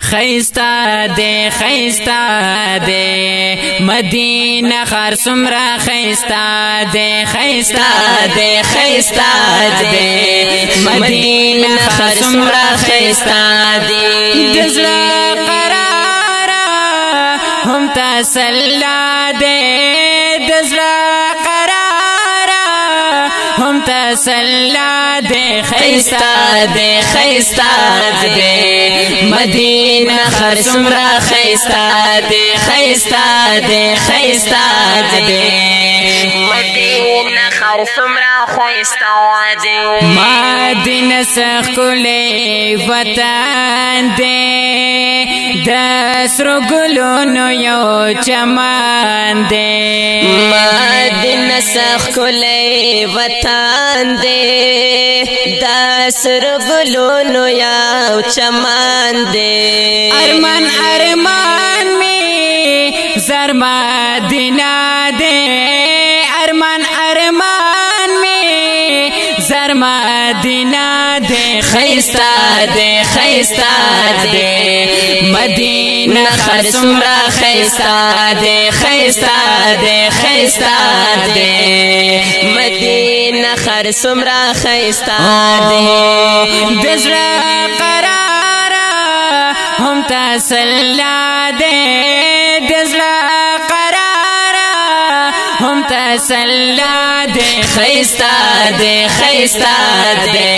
خیستا دے مدینہ خار سمرا خیستا دے مدینہ خار سمرا خیستا دے دزلا قرارا ہم تسلا دے دزلا قرارا ہم تسلا دے خیستا دے مدینہ خار سمرا خیستا دے مدینہ خار سمرا خیستا دے مدینہ سخلے وطن دے دسرو گلونو یو چمان دے مدینہ سخلے وطن دے دسرو گلونو یو چمان دے ارمان میں زر مدینہ دے ارمان میں زر مدینہ دے خیستا دے مدینہ خار سمرا خیستا دے مدینہ خار سمرا خیستا دے دزلا قرارا ہم تسلا دے دزلا قرارا ہم تسلا دے خیستا دے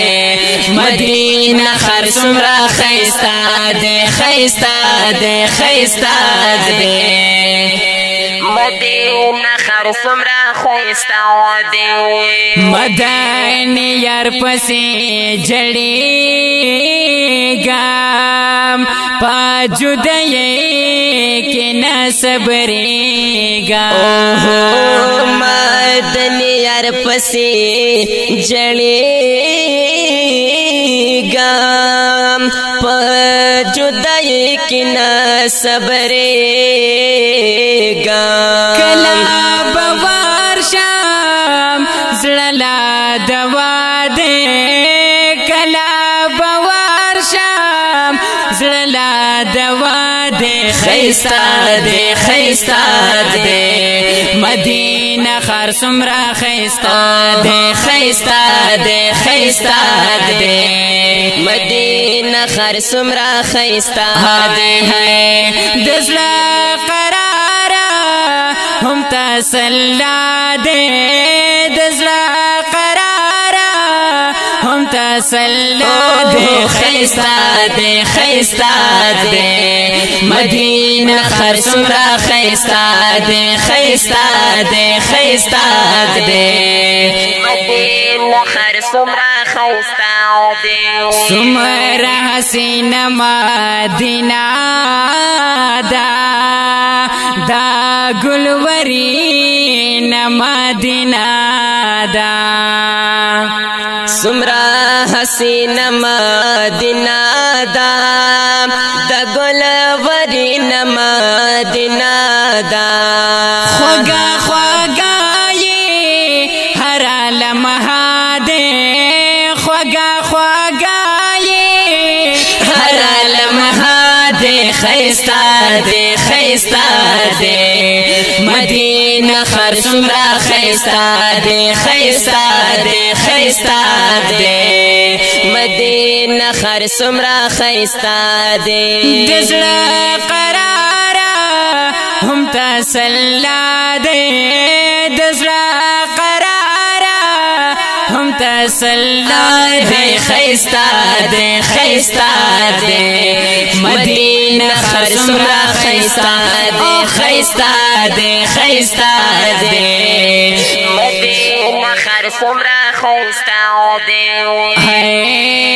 مدینہ خار سمرا خیستا دے مدینہ خار سمرا خیستا دے مدینہ یار پسی جڑی گام پا جدائی کے نہ صبری گام مدینہ یار پسی جڑی گام پا جدائی کی نہ صبری گام کلا بوار شام زللا دوا دے کلا بوار شام زللا دوا دے خیستا دے مدینہ خار سمرا خیستا دے مدینہ خار سمرا خیستا دے دزلا قرارا ہم تسلا دے دزلا قرارا ہم تسلا دے خیستا دے مدینہ خار سمرا خیستا دے مدینہ خار سمرا خیستا دے سمرا حسین مدینہ دا گلوری مدینہ دا سمرا حسین مدینہ دا گلوری مدینہ دا خواگا یہ ہر لمحہ دے خواگا یہ ہر لمحہ دے خیستا دے مدینہ خار سمرا خیستا دے مدینہ خار سمرا خیستا دے دزلا قرارا ہم تسلا دے دزلا قرارا ہم تسلا دے خیستا دے مدینہ خار سمرا خیستا دے مدینہ خار سمرا خیستا دے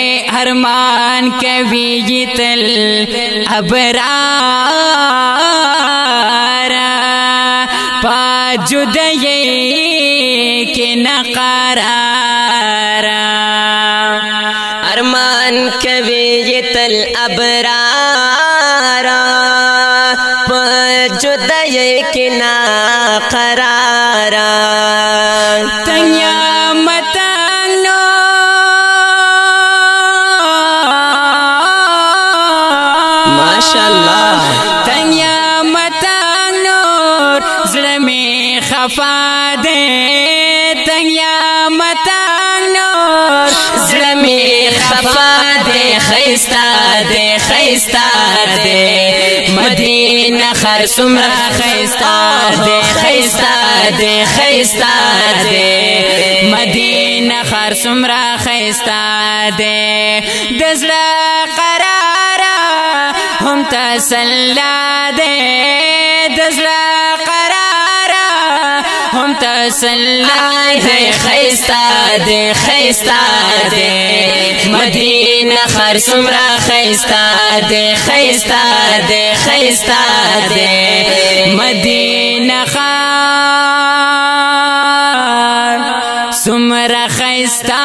ارمان کبھی تل ابرار پا جدائی کے نہ قرار ارمان کبھی تل ابرار پا جدائی کے نہ قرار تنیا متنو ماشاءالله تنیا متنگ نور زلمی خفا دے تنیا متنگ نور زلمی خفا دے خیستا دے خیستا دے مدینہ خر سمرا خیستا دے خیستا دے خیستا دے مدینہ خر سمرا خیستا دے دزلا قرارا هم تسلا دے دزلا قرارا هم تسلا دے خیستا دے خیستا دے مدینہ خر سمرا خیستا دے خیستا دے خیستا دے مدینہ خر سمرا خیستا